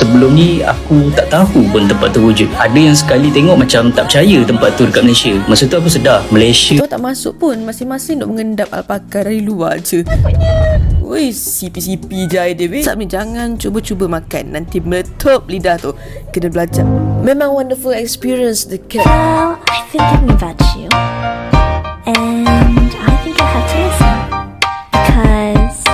Sebelum ni aku tak tahu pun tempat tu wujud. Ada yang sekali tengok macam tak percaya tempat tu dekat Malaysia. Masa tu aku sedar Malaysia Kita tak masuk pun, masing-masing nak mengendap alpaka dari luar je. Woi, sipi-sipi je dia weh. Sab ni jangan cuba-cuba makan, nanti meletup lidah tu. Kena belajar. Memang wonderful experience dekat. Well, I think thinking about you. And I think I have to listen. Because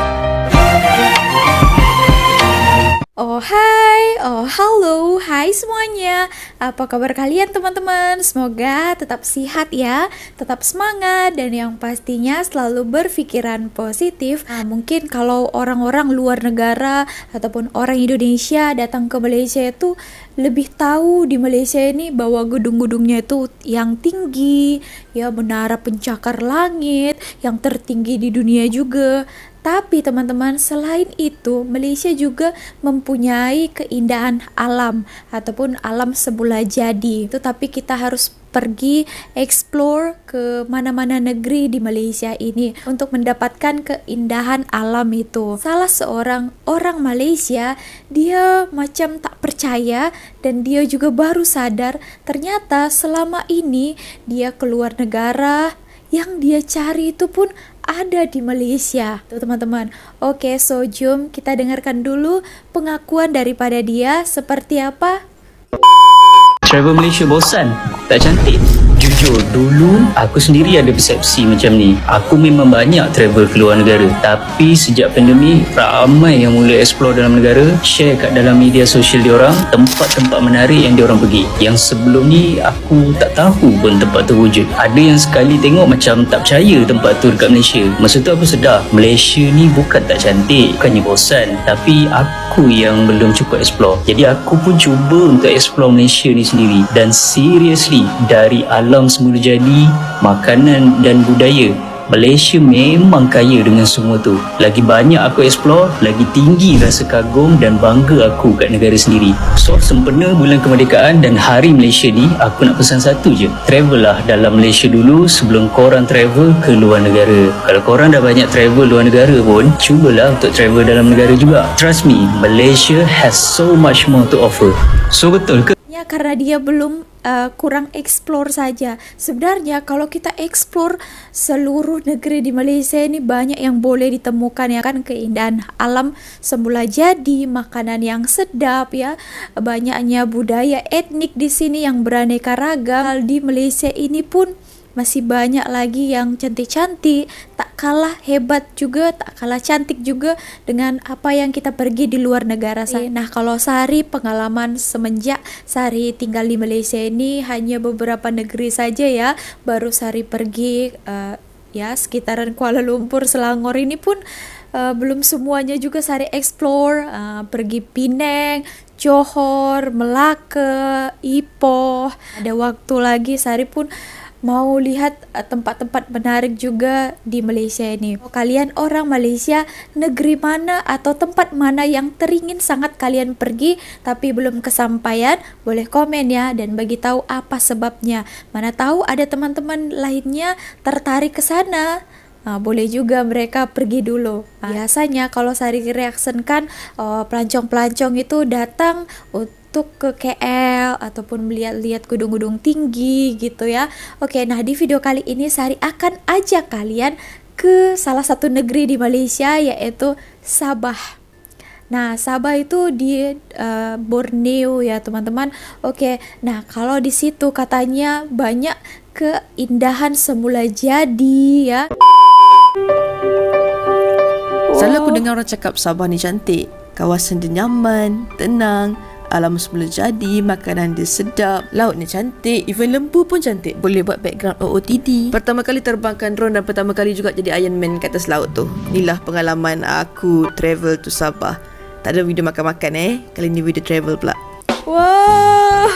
Halo, hai semuanya. Apa kabar kalian teman-teman? Semoga tetap sehat ya, tetap semangat, dan yang pastinya selalu berpikiran positif. Mungkin kalau orang-orang luar negara ataupun orang Indonesia datang ke Malaysia itu lebih tahu di Malaysia ini bahwa gedung-gedungnya itu yang tinggi, ya, menara pencakar langit yang tertinggi di dunia juga. Tapi teman-teman, selain itu Malaysia juga mempunyai keindahan alam ataupun alam semula jadi. Tetapi kita harus pergi explore ke mana-mana negeri di Malaysia ini untuk mendapatkan keindahan alam itu. Salah seorang orang Malaysia, dia macam tak percaya dan dia juga baru sadar ternyata selama ini dia keluar negara, yang dia cari itu pun ada di Malaysia. Tuh teman-teman. Oke, so jom kita dengarkan dulu pengakuan daripada dia seperti apa. travel Malaysia bosan, tak cantik. Jujur, dulu aku sendiri ada persepsi macam ni. Aku memang banyak travel ke luar negara. Tapi sejak pandemik, ramai yang mula explore dalam negara, share kat dalam media sosial diorang tempat-tempat menarik yang diorang pergi. Yang sebelum ni aku tak tahu pun tempat tu wujud. Ada yang sekali tengok macam tak percaya tempat tu dekat Malaysia. Masa tu aku sedar, Malaysia ni bukan tak cantik, bukannya bosan, tapi aku yang belum cukup explore. Jadi aku pun cuba untuk explore Malaysia ni sendiri. Dan seriously, dari alam semula jadi, makanan dan budaya, Malaysia memang kaya dengan semua tu. Lagi banyak aku explore, lagi tinggi rasa kagum dan bangga aku kat negara sendiri. So, sempena bulan kemerdekaan dan hari Malaysia ni, aku nak pesan satu je. Travel lah dalam Malaysia dulu sebelum korang travel ke luar negara. Kalau korang dah banyak travel luar negara pun, cubalah untuk travel dalam negara juga. Trust me, Malaysia has so much more to offer. So, betul ke? Ya, karena dia belum kurang explore saja. Sebenarnya kalau kita explore seluruh negeri di Malaysia ini, banyak yang boleh ditemukan, ya kan, keindahan alam semula jadi, makanan yang sedap, ya, banyaknya budaya etnik di sini yang beraneka ragam. Di Malaysia ini pun masih banyak lagi yang cantik-cantik, tak kalah hebat juga, tak kalah cantik juga dengan apa yang kita pergi di luar negara. Nah, kalau Sari pengalaman semenjak Sari tinggal di Malaysia ini hanya beberapa negeri saja, ya. Baru Sari pergi ya sekitaran Kuala Lumpur, Selangor ini pun belum semuanya juga Sari explore. Pergi Penang, Johor, Melaka, Ipoh. Ada waktu lagi Sari pun mau lihat tempat-tempat menarik juga di Malaysia ini. Kalian orang Malaysia, negeri mana atau tempat mana yang teringin sangat kalian pergi tapi belum kesampaian? Boleh komen ya dan bagi tahu apa sebabnya. Mana tahu ada teman-teman lainnya tertarik ke sana. Boleh juga mereka pergi dulu. Biasanya kalau Sari reaksonkan, pelancong-pelancong itu datang untuk ke KL ataupun melihat-lihat gedung-gedung tinggi gitu, ya. Oke, nah di video kali ini Sari akan ajak kalian ke salah satu negeri di Malaysia, yaitu Sabah. Nah, Sabah itu di Borneo, ya teman-teman. Oke, nah kalau di situ katanya banyak keindahan semula jadi, ya. Selalu aku dengar orang cakap Sabah ni cantik, kawasan dia nyaman, tenang, alam semula jadi, makanan dia sedap, lautnya cantik, even lembu pun cantik, boleh buat background OOTD. Pertama kali terbangkan drone dan pertama kali juga jadi Iron Man kat atas laut tu. Inilah pengalaman aku travel to Sabah. Tak ada video makan-makan kali ni video travel pula. Wah.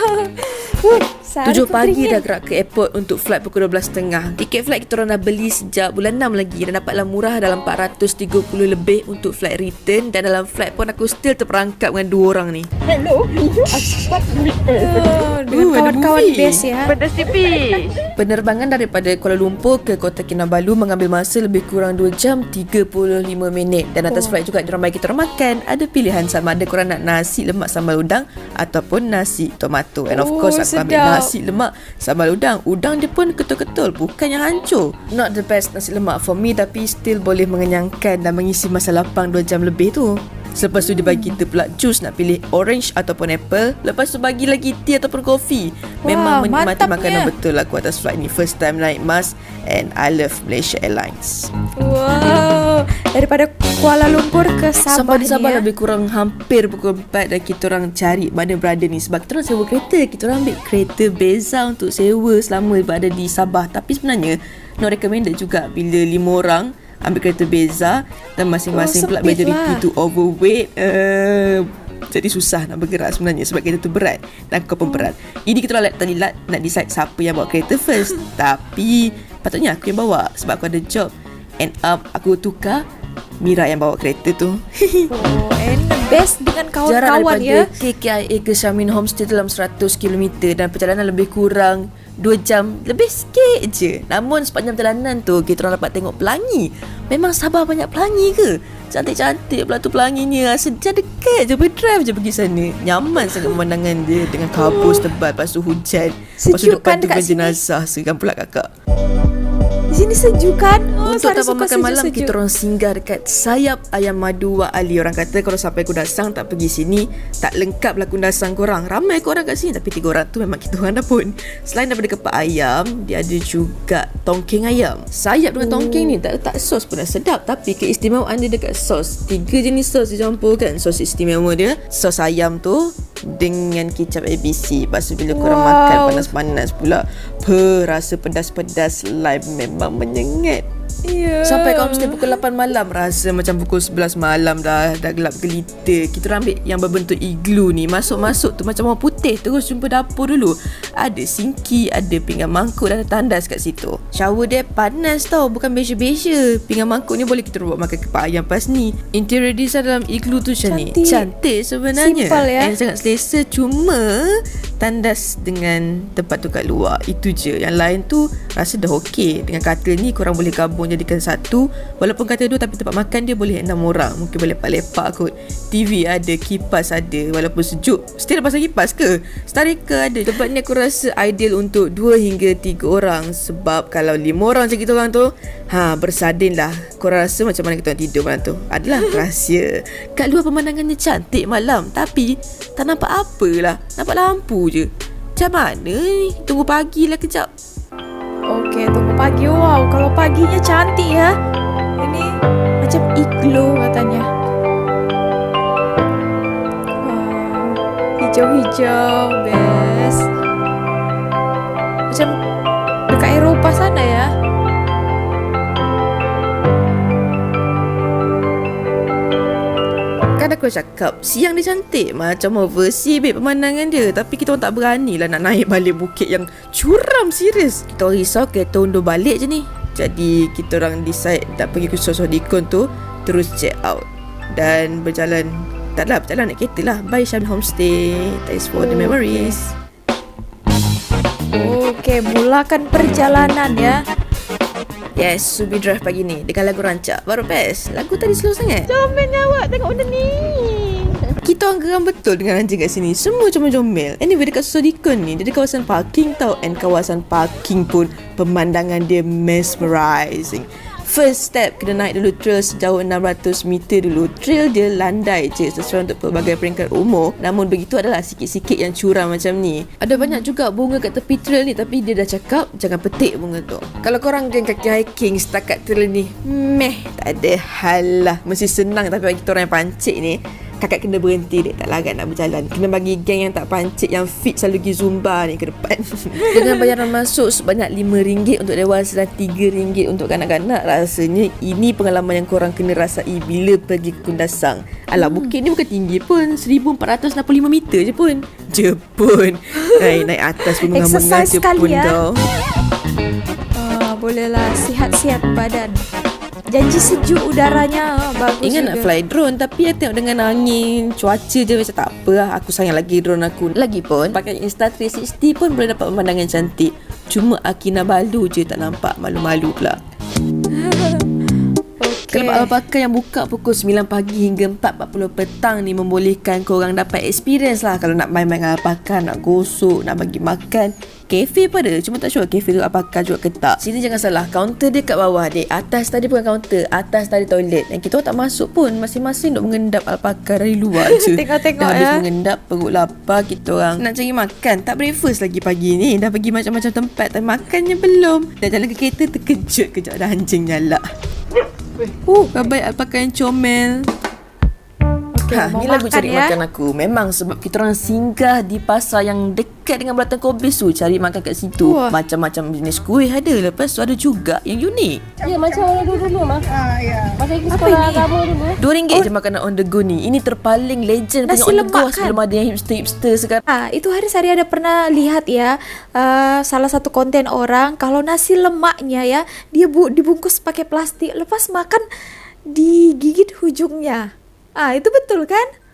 7 pagi dah gerak ke airport untuk flight pukul 12.30. Tiket flight kita orang dah beli sejak bulan 6 lagi dan dapatlah murah dalam 430 lebih untuk flight return, dan dalam flight pun aku still terperangkap dengan 2 orang ni. Dengan kawan-kawan best ya. Penerbangan daripada Kuala Lumpur ke Kota Kinabalu mengambil masa lebih kurang 2 jam 35 minit, dan atas flight juga diorang bagi kita orang makan. Ada pilihan sama ada korang nak nasi lemak sambal udang ataupun nasi tomato. And of course aku ambil nasi lemak sambal udang. Udang dia pun ketul-ketul, bukan yang hancur. Not the best nasi lemak for me, tapi still boleh mengenyangkan dan mengisi masa lapang 2 jam lebih tu. Selepas tu dia bagi kita pula jus, nak pilih orange ataupun apple. Lepas tu bagi lagi tea ataupun kopi. Memang menikmati makanan betul aku atas flight ni. First time naik MAS, and I love Malaysia Airlines. Wow, daripada Kuala Lumpur ke Sabah Sampai di Sabah ni, lebih kurang hampir pukul 4 dan kita orang cari mana berada ni. Sebab kita orang sewa kereta. Kita orang ambil kereta Beza untuk sewa selama berada di Sabah. Tapi sebenarnya not recommended juga bila 5 orang ambil kereta Beza dan masing-masing pula majority tu overweight. Jadi susah nak bergerak sebenarnya sebab kereta tu berat dan kau pun berat. Ini kita orang tadi nak decide siapa yang bawa kereta first. Tapi patutnya aku yang bawa sebab aku ada job. End up aku tukar Mira yang bawa kereta tu. and best dengan Jarak kawan-kawan daripada ya. KKIA ke Syamin Homestay dalam 100 km dan perjalanan lebih kurang 2 jam lebih sikit je. Namun sepanjang perjalanan tu kita orang dapat tengok pelangi. Memang Sabah banyak pelangi ke? Cantik-cantik pula tu pelanginya. Sejak dekat je berdrive je pergi sana. Nyaman sangat pemandangan dia dengan kabus tebal, lepas tu hujan. Lepas tu Sejuk kan depan tu dekat kan sini? jenazah. Seram pula kakak. Di sini sejuk kan? Untuk Sarah tanpa suka makan malam sejuk-sejuk. kita orang singgah dekat Sayap Ayam Madu Wak Ali. Orang kata kalau sampai Kundasang tak pergi sini, tak lengkap lah Kundasang korang. Ramai korang kat sini tapi 3 orang tu memang kita orang dah pun. Selain daripada kepak ayam, dia ada juga tongking ayam. Sayap dengan tongking ni tak letak sos pun dah sedap, tapi keistimewaan dia dekat sos. 3 jenis sos dicampur kan. Sos istimewa dia, sos ayam tu dengan kicap ABC. Lepas tu bila korang makan panas-panas pula, rasa pedas-pedas lime memang menyengat. Sampai kat homestay pukul 8 malam. Rasa macam pukul 11 malam dah gelap gelita. Kita orang ambil yang berbentuk igloo ni. Masuk-masuk tu macam orang putih. Terus jumpa dapur dulu. Ada sinki, ada pinggan mangkuk dan ada tandas kat situ. Shower dia panas tau, bukan beja-beja. Pinggan mangkuk ni boleh kita buat makan kepak ayam pas ni. Interior design dalam igloo tu macam ni. Cantik sebenarnya. Simple ya. And sangat selesa. Cuma tandas dengan tempat tu kat luar, itu je. Yang lain tu rasa dah okey. Dengan katil ni korang boleh gabung jadikan satu. Walaupun katil 2 tapi tempat makan dia boleh 6 orang. Mungkin boleh lepak-lepak kot. TV ada, kipas ada. Walaupun sejuk, still pasang kipas ke? Starika ada. Tempat ni aku rasa ideal untuk 2 hingga 3 orang. Sebab kalau 5 orang macam kita orang tu, bersadin lah. Korang rasa macam mana kita orang tidur malam tu? Adalah rahsia. Kat luar pemandangannya cantik malam, tapi tak nampak apalah. Nampak lampu je. Macam mana ni? Tunggu pagi lah kejap. Okey, tunggu pagi. Wow, kalau paginya cantik ya. Ini macam igloo katanya. Wow, hijau-hijau, best. Macam dekat Eropah sana ya. Kan aku cakap siang dia cantik, macam overseas babe pemandangan dia. Tapi kita orang tak berani lah nak naik balik bukit yang curam serius. Kita orang risau kereta undur balik je ni. Jadi kita orang decide nak pergi ke Sosodikon tu, terus check out dan berjalan. Taklah berjalan naik kereta lah. Bye Syamin Homestay. Thanks for the memories. Okey, mulakan perjalanan ya. Yes, Subi drive pagi ni dengan lagu rancak. Baru best. Lagu tadi slow sangat. Comel awak tengok benda ni. Kita orang geram betul dengan anjing kat sini. Semua comel-comel. Anyway, dekat Sosodikon ni, dia ada kawasan parking tau. And kawasan parking pun pemandangan dia mesmerizing. First step, kena naik dulu trail sejauh 600 meter dulu. Trail dia landai je sesuai untuk pelbagai peringkat umur. Namun begitu adalah sikit-sikit yang curam macam ni. Ada banyak juga bunga kat tepi trail ni, tapi dia dah cakap jangan petik bunga tu. Kalau korang geng kaki hiking setakat trail ni, tak ada hal lah. Mesti senang, tapi bagi kita orang yang pancit ni, kakak kena berhenti dek, tak larat nak berjalan. Kena bagi geng yang tak pancit, yang fit selalu pergi Zumba ni ke depan. Dengan bayaran masuk sebanyak RM5 untuk dewasa dan RM3 untuk kanak-kanak, rasanya ini pengalaman yang korang kena rasai bila pergi ke Kundasang. Alah, bukit ni bukan tinggi pun, 1465 meter je pun. je pun. Naik atas pun mengamuk Exercise je sekali pun ya. kau. Bolehlah sihat-sihat badan. Janji sejuk udaranya, bagus Ingat juga. nak fly drone, tapi ya tengok dengan angin, cuaca je macam tak apa lah. Aku sayang lagi drone aku. Lagipun pakai Insta360 pun boleh dapat pemandangan cantik. Cuma Kinabalu je tak nampak, malu-malu pula. Kelab alpaka yang buka pukul 9 pagi hingga 4.40 petang ni membolehkan korang dapat experience lah. Kalau nak main-main alpaka, nak gosok, nak bagi makan. Kafe pun ada, cuma tak sure kafe tu alpaka juga ke tak. Sini jangan salah, kaunter dia kat bawah dek. Atas tadi bukan kaunter, atas tadi toilet. Dan kita tak masuk pun, masing-masing duk mengendap alpaka dari luar je. Tengok-tengok Dah habis ya. mengendap, perut lapar kita orang. Nak cari makan, tak breakfast lagi pagi ni. Dah pergi macam-macam tempat, tapi makannya belum. Dah jalan ke kereta, terkejut kejap ada anjing nyala. Babai alpaka yang comel. Mau Ni lagu makan cari ya. makan aku. Memang sebab kita orang singgah di pasar yang dekat dengan Belatan Kobis tu, cari makan kat situ. Wah. Macam-macam jenis kuih ada. Lepas tu ada juga yang unik. Ya, macam orang dulu mah. Ya. Masa kita Apa sekolah ini? agama dulu. RM2 je makanan on the go ni. Ini terpaling legend Nasi punya on the lemak go kan? sebelum ada yang hipster-hipster sekarang. Itu hari saya ada pernah lihat ya, salah satu konten orang kalau nasi lemaknya ya dia dibungkus pakai plastik, lepas makan digigit ujungnya. Itu betul kan?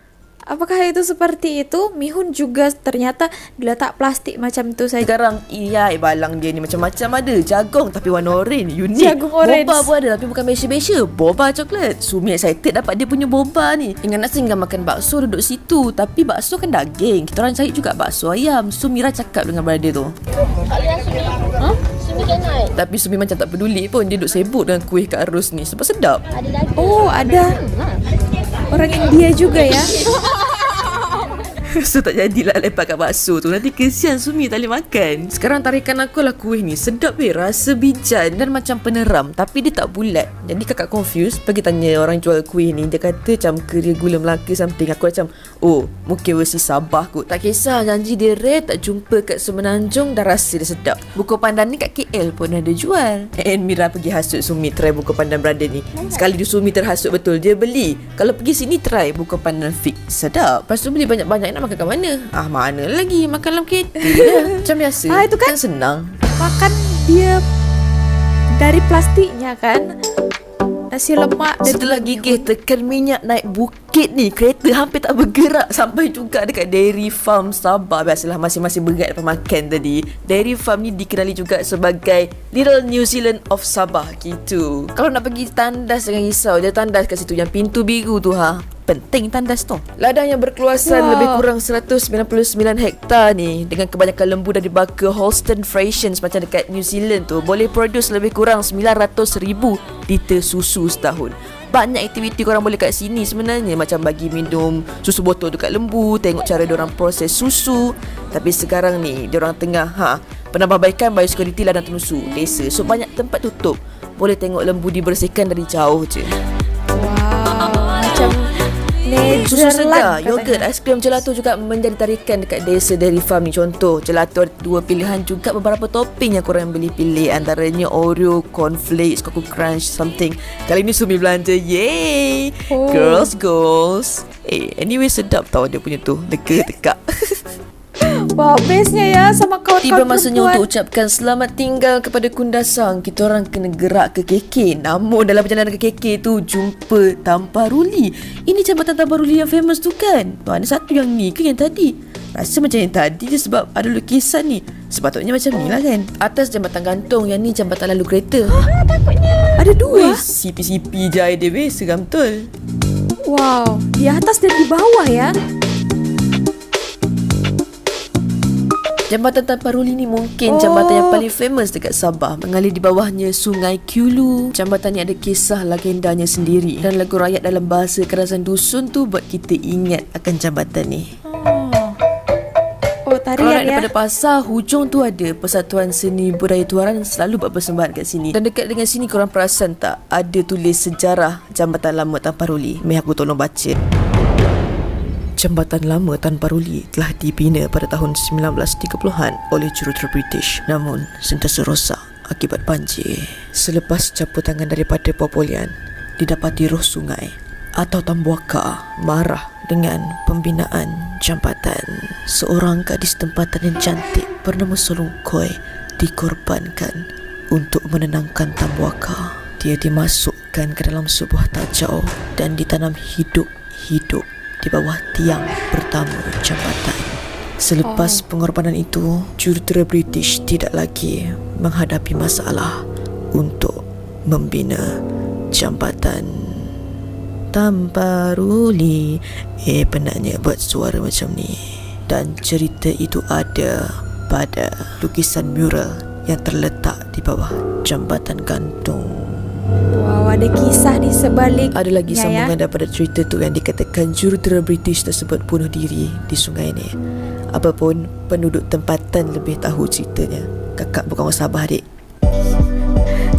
Apakah itu seperti itu? Mihun juga ternyata diletak plastik macam itu saja. Sekarang iya balang dia ni macam-macam ada. Jagung tapi warna orange, unik. Jagung orange. Boba pun ada tapi bukan Malaysia. Boba coklat. Sumi excited dapat dia punya boba ni. Ingat nak singgah makan bakso duduk situ. Tapi bakso kan daging. Kita orang cari juga bakso ayam. So Mira cakap dengan brother tu. Sumi kan naik. Tapi Sumi macam tak peduli pun. Dia duduk sibuk dengan kuih kat arus ni. Sebab sedap. Ada daging. Oh, ada orang India juga ya. So tak jadilah lepak kat bakso tu. Nanti kesian Sumi tak boleh makan. Sekarang tarikan aku lah kuih ni. Sedap rasa bijan dan macam peneram. Tapi dia tak bulat. Jadi kakak confused. Pergi tanya orang jual kuih ni. Dia kata macam keria gula Melaka something. Aku macam, oh mungkin versi Sabah kot. Tak kisah, janji dia rare. Tak jumpa kat Semenanjung. Dah rasa dia sedap. Buku pandan ni kat KL pun ada jual. And Mira pergi hasut Sumi try buku pandan brother ni. Sekali dia Sumi terhasut betul. Dia beli. Kalau pergi sini try buku pandan fix. Sedap. Lepas tu beli banyak-banyak. Nak makan kat mana? Mana lagi? Makan dalam kereta lah. Macam biasa. Itu kan senang. makan dia dari plastiknya kan. Nasi lemak dan Setelah gigih tekan minyak naik bukit ni, kereta hampir tak bergerak sampai juga dekat Dairy Farm Sabah. Biasalah masing-masing berat dapat makan tadi. Dairy Farm ni dikenali juga sebagai Little New Zealand of Sabah gitu. Kalau nak pergi tandas jangan risau, dia tandas kat situ yang pintu biru tu Penting tandas tu. Ladang yang berkeluasan lebih kurang 199 hektar ni dengan kebanyakan lembu dari baka Holstein Friesians macam dekat New Zealand tu boleh produce lebih kurang 900,000 liter susu setahun. Banyak aktiviti korang boleh kat sini sebenarnya, macam bagi minum susu botol dekat lembu, tengok cara diorang proses susu. Tapi sekarang ni diorang tengah penambahbaikan biosecurity ladang tenusu desa. So banyak tempat tutup. Boleh tengok lembu dibersihkan dari jauh je. macam Susu Netherlands segar, yogurt, aiskrim, gelato juga menjadi tarikan dekat desa Dairy Farm ni. Contoh, gelato ada 2 pilihan juga, beberapa topping yang korang boleh pilih. Antaranya Oreo, Cornflakes, Coco Crunch, something. Kali ni Sumi belanja, yay! Girls goals. Anyway sedap tau dia punya tu, lega tekak. Wah, bestnya ya sama kawan-kawan Tiba masanya perempuan. untuk ucapkan selamat tinggal kepada Kundasang. Kita orang kena gerak ke KK. Namun dalam perjalanan ke KK tu jumpa Tamparuli. Ini jambatan Tamparuli yang famous tu kan? Mana satu yang ni ke yang tadi? Rasa macam yang tadi je sebab ada lukisan ni. Sepatutnya macam ni lah kan? Atas jambatan gantung, yang ni jambatan lalu kereta. Ada dua. CP-CP je dia weh, seram betul. Wow, di atas dan di bawah ya. Jambatan Tamparuli ni mungkin jambatan yang paling famous dekat Sabah. Mengalir di bawahnya Sungai Kulu. Jambatan ni ada kisah legendanya sendiri. Dan lagu rakyat dalam bahasa kerasan dusun tu buat kita ingat akan jambatan ni. Oh, Kalau tarian naik ya. daripada pasar, hujung tu ada Persatuan Seni Budaya Tuaran selalu buat persembahan kat sini. Dan dekat dengan sini korang perasan tak? Ada tulis sejarah Jambatan Lama Tamparuli. Meh aku tolong baca. Jambatan Lama Tamparuli telah dibina pada tahun 1930-an oleh jurutera British, namun sentiasa rosak akibat banjir. Selepas campur tangan daripada Popolian, didapati roh sungai atau Tambuaka marah dengan pembinaan jambatan. Seorang gadis tempatan yang cantik bernama Solung Koi dikorbankan untuk menenangkan Tambuaka. Dia dimasukkan ke dalam sebuah tajau dan ditanam hidup-hidup di bawah tiang pertama jambatan. Selepas pengorbanan itu, jurutera British tidak lagi menghadapi masalah untuk membina jambatan. Tamparuli penatnya buat suara macam ni. Dan cerita itu ada pada lukisan mural yang terletak di bawah jambatan gantung. Wow, ada kisah di sebalik. Ada lagi sambungan daripada cerita tu yang dikatakan jurutera British tersebut bunuh diri di sungai ni. Apapun, penduduk tempatan lebih tahu ceritanya. Kakak bukan orang Sabah, dek.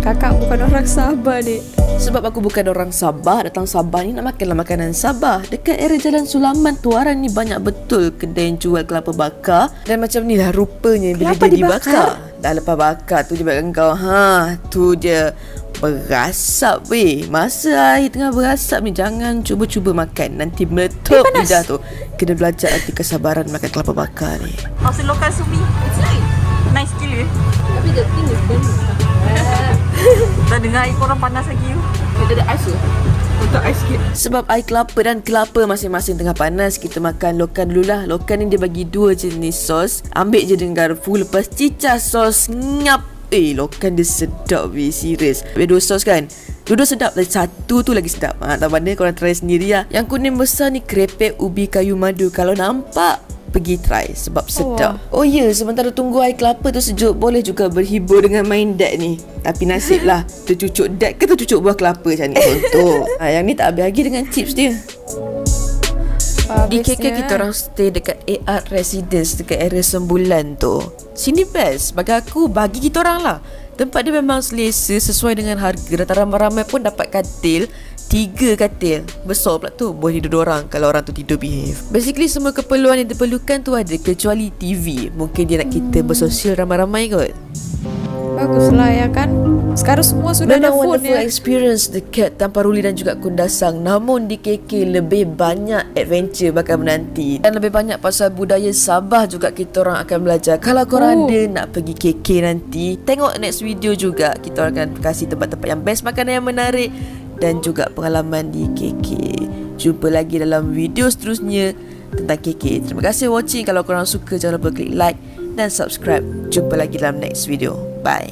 Kakak bukan orang Sabah, dek. Sebab aku bukan orang Sabah, datang Sabah ni nak makanlah makanan Sabah. Dekat area Jalan Sulaman Tuaran ni banyak betul kedai yang jual kelapa bakar. Dan macam ni lah rupanya bila Kelapa dia dibakar? dibakar. Dah lepas bakar tu je bakar kau. Tu je. Berasap weh. Masa air tengah berasap ni jangan cuba-cuba makan. Nanti meletup lidah tu. Kena belajar arti kesabaran makan kelapa bakar ni. Aussie local sumi. It's nice gila. Tapi the thing is burning. Dah dengar air korang panas lagi. Dia ada ais ke? Untuk ais sikit. Sebab air kelapa dan kelapa masing-masing tengah panas, kita makan lokan dululah. Lokan ni dia bagi 2 jenis sos. Ambil je dengan garpu, lepas cicah sos, ngap. Lokan dia sedap weh, serius. Ada 2 sos kan? Dua-dua sedap, tapi satu tu lagi sedap. Tak mana korang try sendiri lah. Yang kuning besar ni krepek ubi kayu madu. Kalau nampak, pergi try sebab sedap. Oh ya, sementara tunggu air kelapa tu sejuk, boleh juga berhibur dengan main dek ni. Tapi nasib lah, tercucuk dek ke tercucuk buah kelapa macam ni contoh. Yang ni tak habis lagi dengan chips dia. Di KK kita orang stay dekat AR Residence dekat area Sembulan tu. Sini best bagi aku, bagi kita orang lah. Tempat dia memang selesa sesuai dengan harga. Datang ramai-ramai pun dapat katil. 3 katil. Besar pula tu, boleh tidur 2 orang kalau orang tu tidur behave. Basically semua keperluan yang diperlukan tu ada, kecuali TV. Mungkin dia nak kita bersosial ramai-ramai kot. Baguslah ya kan. Sekarang semua sudah ada Memang phone wonderful ya. experience dekat Tamparuli dan juga Kundasang. Namun di KK lebih banyak adventure bakal menanti. Dan lebih banyak pasal budaya Sabah juga kita orang akan belajar. Kalau korang ada nak pergi KK nanti, tengok next video juga. Kita orang akan kasih tempat-tempat yang best, makanan yang menarik dan juga pengalaman di KK. Jumpa lagi dalam video seterusnya tentang KK. Terima kasih watching. Kalau korang suka, jangan lupa klik like dan subscribe. Jumpa lagi dalam next video. Bye.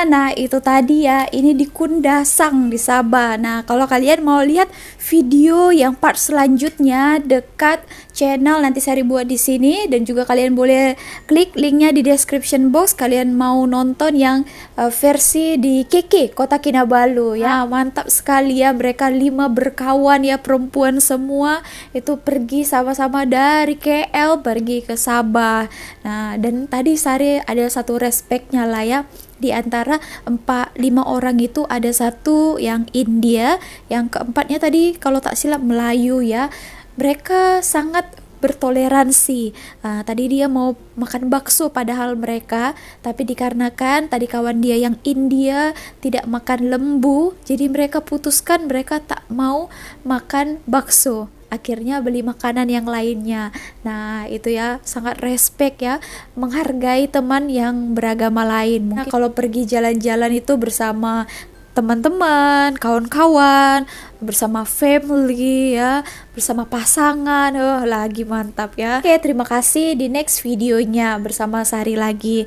Nah itu tadi ya, ini di Kundasang di Sabah. Nah kalau kalian mau lihat video yang part selanjutnya dekat channel, nanti saya buat di sini, dan juga kalian boleh klik linknya di description box. Kalian mau nonton yang versi di KK Kota Kinabalu ya, mantap sekali ya. Mereka 5 berkawan ya, perempuan semua itu pergi sama-sama dari KL pergi ke Sabah. Nah dan tadi Sari ada satu respeknya lah ya. Di antara 4-5 orang itu ada satu yang India, yang keempatnya tadi kalau tak silap Melayu ya. Mereka sangat bertoleransi. Tadi dia mau makan bakso padahal mereka, tapi dikarenakan tadi kawan dia yang India tidak makan lembu, jadi mereka putuskan mereka tak mau makan bakso. Akhirnya beli makanan yang lainnya. Nah itu ya, sangat respect ya, menghargai teman yang beragama lain. Mungkin kalau pergi jalan-jalan itu bersama teman-teman, kawan-kawan, bersama family ya, bersama pasangan, lagi mantap ya. Oke, terima kasih. Di next videonya bersama Sari lagi.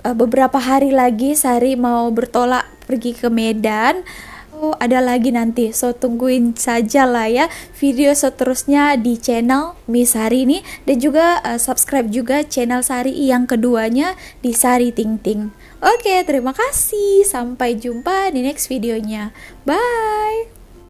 Beberapa hari lagi Sari mau bertolak pergi ke Medan. Ada lagi nanti, so tungguin saja lah ya video seterusnya di channel Miss Sari ini, dan juga subscribe juga channel Sari yang keduanya di Sari Ting Ting. Oke, terima kasih, sampai jumpa di next videonya, bye.